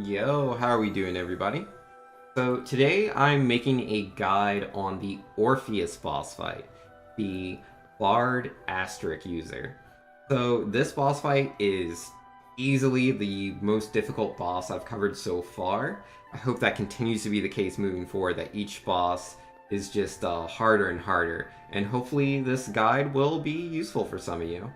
Yo, how are we doing, everybody? So today I'm making a guide on the Orpheus boss fight, the Bard Asterisk user. So this boss fight is easily the most difficult boss I've covered so far. I hope that continues to be the case moving forward, that each boss is just harder and harder, and hopefully this guide will be useful for some of you.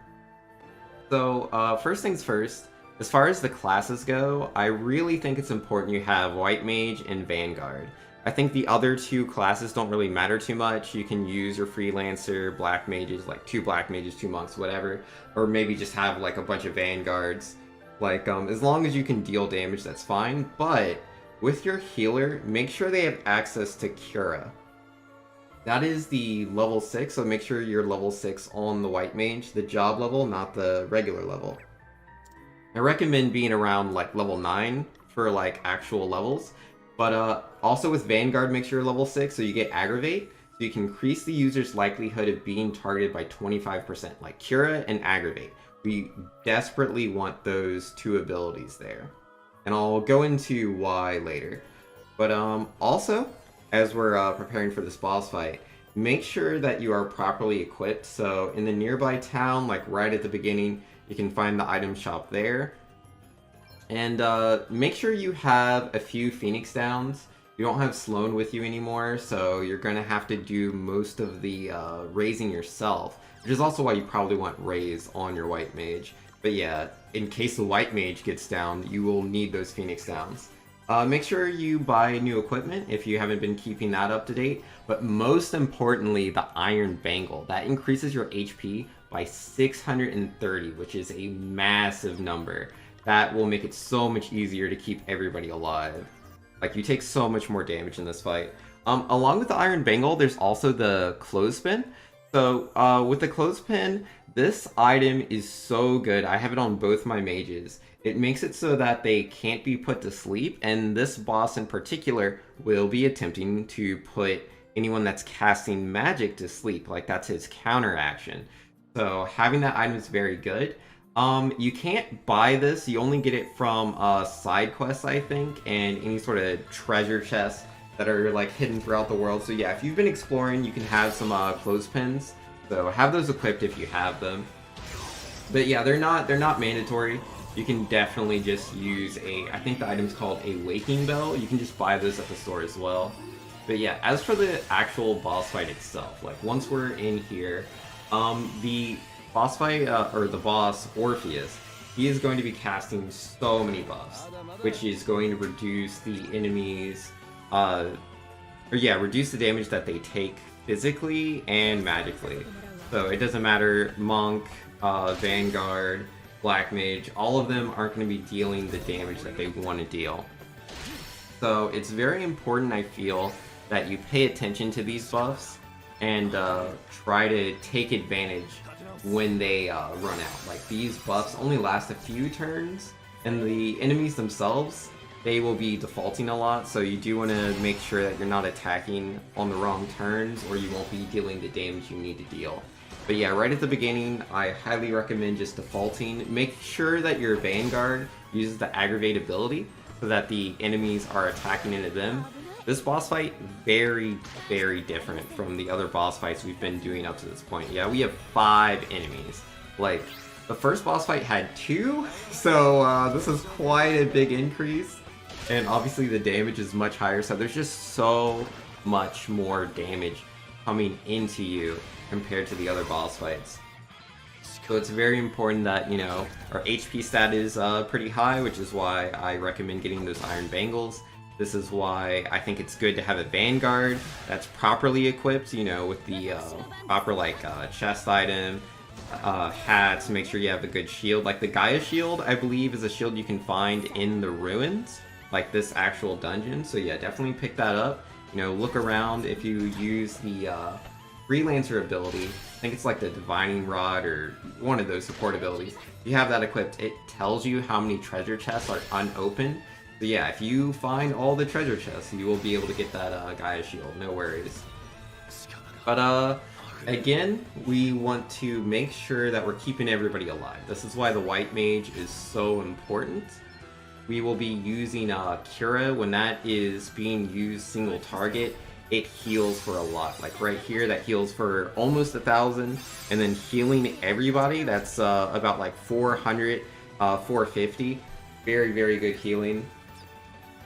So, first things first, as far as the classes go, I really think it's important you have White Mage and Vanguard. I think the other two classes don't really matter too much. You can use your Freelancer, Black Mages, like 2 Black Mages, 2 Monks, whatever. Or maybe just have like a bunch of Vanguards. Like, as long as you can deal damage, that's fine. But with your healer, make sure they have access to Cura. That is the level 6, so make sure you're level 6 on the White Mage, the job level, not the regular level. I recommend being around like level 9 for like actual levels, but also with Vanguard, make sure you're level 6 so you get Aggravate, so you can increase the user's likelihood of being targeted by 25%, like Cura and Aggravate. We desperately want those two abilities there, and I'll go into why later. But also, as we're preparing for this boss fight, make sure that you are properly equipped. So in the nearby town, like right at the beginning, you can find the item shop there. And make sure you have a few Phoenix Downs. You don't have Sloan with you anymore, so you're going to have to do most of the raising yourself, which is also why you probably want raise on your White Mage. But yeah, in case the White Mage gets down, you will need those Phoenix Downs. Make sure you buy new equipment if you haven't been keeping that up to date, but most importantly, the Iron Bangle. That increases your HP by 630, which is a massive number. That will make it so much easier to keep everybody alive. Like, you take so much more damage in this fight. Along with the Iron Bangle, there's also the Clothespin. So, with the Clothespin, this item is so good. I have it on both my mages. It makes it so that they can't be put to sleep, and this boss in particular will be attempting to put anyone that's casting magic to sleep. Like, that's his counter action. So having that item is very good. You can't buy this. You only get it from side quests, I think, and any sort of treasure chests that are like hidden throughout the world. So yeah, if you've been exploring, you can have some clothespins. So have those equipped if you have them. But yeah, they're not mandatory. You can definitely just use I think the item's called a Waking Bell. You can just buy those at the store as well. But yeah, as for the actual boss fight itself, like once we're in here, the boss fight, or the boss Orpheus, he is going to be casting so many buffs, which is going to reduce the enemies, reduce the damage that they take physically and magically. So it doesn't matter, Monk, Vanguard, Black Mage, all of them aren't going to be dealing the damage that they want to deal. So it's very important, I feel, that you pay attention to these buffs and try to take advantage when they run out. Like, these buffs only last a few turns, and the enemies themselves, they will be defaulting a lot, so you do want to make sure that you're not attacking on the wrong turns, or you won't be dealing the damage you need to deal. But yeah, right at the beginning, I highly recommend just defaulting. Make sure that your Vanguard uses the Aggravate ability so that the enemies are attacking into them. This boss fight, very, very different from the other boss fights we've been doing up to this point. Yeah, we have 5 enemies. Like, the first boss fight had 2, so this is quite a big increase. And obviously the damage is much higher, so there's just so much more damage coming into you compared to the other boss fights. So it's very important that, you know, our HP stat is pretty high, which is why I recommend getting those Iron Bangles. This is why I think it's good to have a Vanguard that's properly equipped, you know, with the proper, like, chest item, hats, make sure you have a good shield. Like, the Gaia shield, I believe, is a shield you can find in the ruins, like this actual dungeon. So yeah, definitely pick that up. You know, look around. If you use the Freelancer ability, I think it's like the Divining Rod or one of those support abilities, if you have that equipped, it tells you how many treasure chests are unopened. So yeah, if you find all the treasure chests, you will be able to get that Gaia shield, no worries. But again, we want to make sure that we're keeping everybody alive. This is why the White Mage is so important. we will be using Cura. When that is being used single target, it heals for a lot. Like right here, that heals for almost 1,000, and then healing everybody, that's about like 400, 450. Very, very good healing.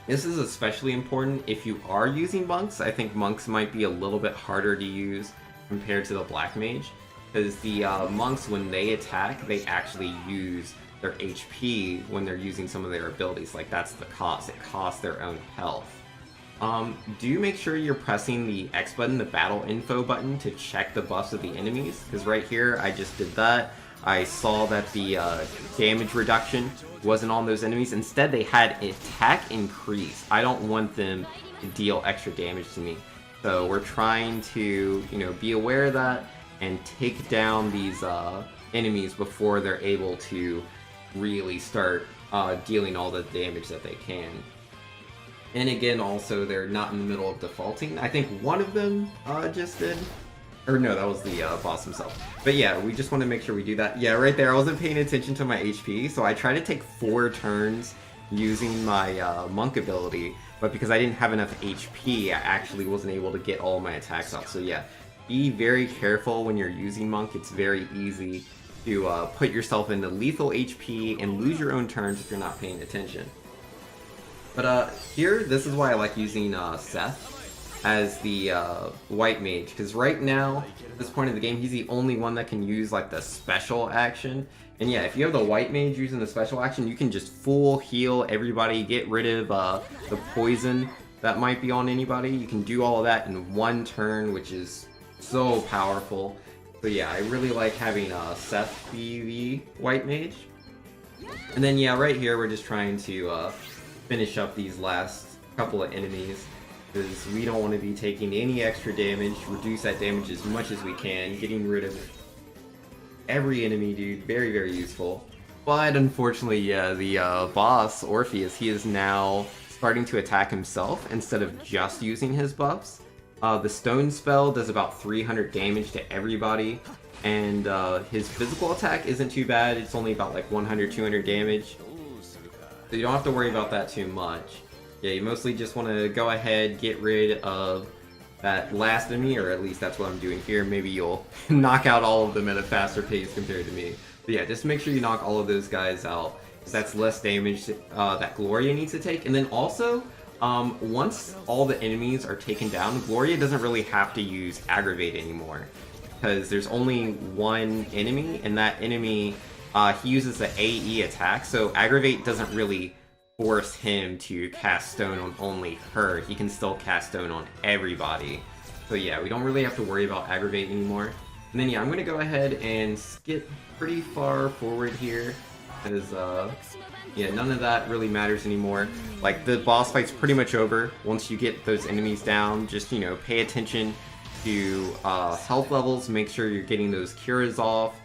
This is especially important if you are using monks. I think monks might be a little bit harder to use compared to the black mage, because the monks, when they attack, they actually use their HP when they're using some of their abilities. Like, that's the cost. It costs their own health. Do make sure you're pressing the X button, the battle info button, to check the buffs of the enemies, because right here I just did that. I saw that the damage reduction wasn't on those enemies. Instead, they had attack increase. I don't want them to deal extra damage to me. So we're trying to, be aware of that and take down these enemies before they're able to really start dealing all the damage that they can. And again, also, they're not in the middle of defaulting. I think one of them just did. Or no, that was the boss himself. But yeah, we just want to make sure we do that. Yeah, right there, I wasn't paying attention to my HP, so I tried to take 4 turns using my monk ability, but because I didn't have enough HP, I actually wasn't able to get all my attacks out. So yeah, be very careful when you're using monk. It's very easy to put yourself into lethal HP and lose your own turns if you're not paying attention. But here, this is why I like using Seth as the white mage, because right now, at this point in the game, he's the only one that can use like the special action. And yeah, if you have the white mage using the special action, you can just full heal everybody, get rid of the poison that might be on anybody. You can do all of that in one turn, which is so powerful. So yeah, I really like having Seth be the white mage. And then yeah, right here we're just trying to finish up these last couple of enemies, because we don't want to be taking any extra damage. Reduce that damage as much as we can, getting rid of every enemy, dude. Very, very useful. But unfortunately, yeah, the boss, Orpheus, he is now starting to attack himself instead of just using his buffs. The stone spell does about 300 damage to everybody, and his physical attack isn't too bad. It's only about like 100, 200 damage. So you don't have to worry about that too much. Yeah, you mostly just want to go ahead, get rid of that last enemy, or at least that's what I'm doing here. Maybe you'll knock out all of them at a faster pace compared to me. But yeah, just make sure you knock all of those guys out, because that's less damage that Gloria needs to take. And then also, once all the enemies are taken down, Gloria doesn't really have to use Aggravate anymore, because there's only one enemy, and that enemy, he uses the AE attack, so Aggravate doesn't really force him to cast stone on only her. He can still cast stone on everybody. So yeah, we don't really have to worry about Aggravate anymore. And then yeah, I'm gonna go ahead and skip pretty far forward here, because yeah, none of that really matters anymore. Like, the boss fight's pretty much over. Once you get those enemies down, just, pay attention to health levels, make sure you're getting those curas off,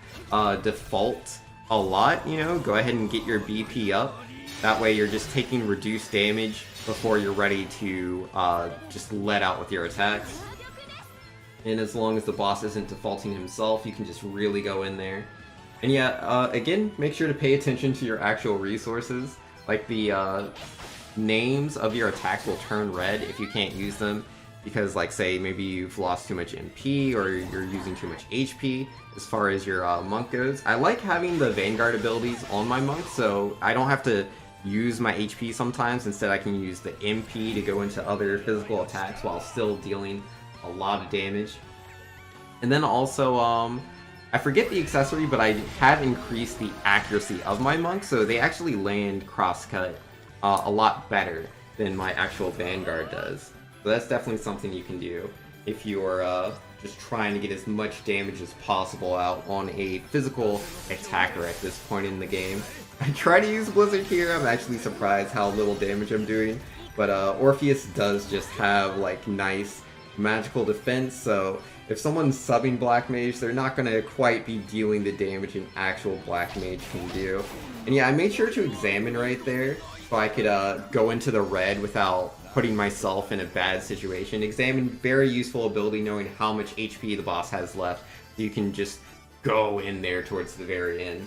default a lot, go ahead and get your BP up. That way you're just taking reduced damage before you're ready to just let out with your attacks. And as long as the boss isn't defaulting himself, you can just really go in there. And yeah, again, make sure to pay attention to your actual resources. Like, the names of your attacks will turn red if you can't use them, because, like, say, maybe you've lost too much MP or you're using too much HP as far as your monk goes. I like having the Vanguard abilities on my monk, so I don't have to use my HP sometimes. Instead, I can use the MP to go into other physical attacks while still dealing a lot of damage. And then also, I forget the accessory, but I have increased the accuracy of my monk, so they actually land crosscut a lot better than my actual Vanguard does. So that's definitely something you can do if you're just trying to get as much damage as possible out on a physical attacker at this point in the game. I try to use Blizzard here. I'm actually surprised how little damage I'm doing. But Orpheus does just have, like, nice magical defense, so if someone's subbing Black Mage, they're not going to quite be dealing the damage an actual Black Mage can do. And yeah, I made sure to examine right there so I could go into the red without putting myself in a bad situation. Examine, very useful ability, knowing how much HP the boss has left. You can just go in there towards the very end.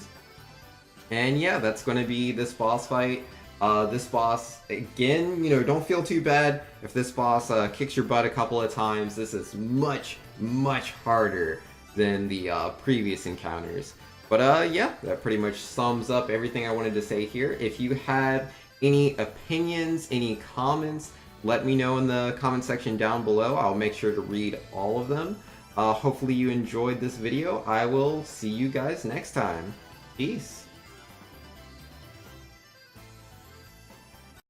And yeah, that's going to be this boss fight. This boss, again, you know, don't feel too bad if this boss kicks your butt a couple of times. This is much, much harder than the previous encounters. But yeah, that pretty much sums up everything I wanted to say here. If you had any opinions, any comments, let me know in the comment section down below. I'll make sure to read all of them. Hopefully you enjoyed this video. I will see you guys next time. Peace.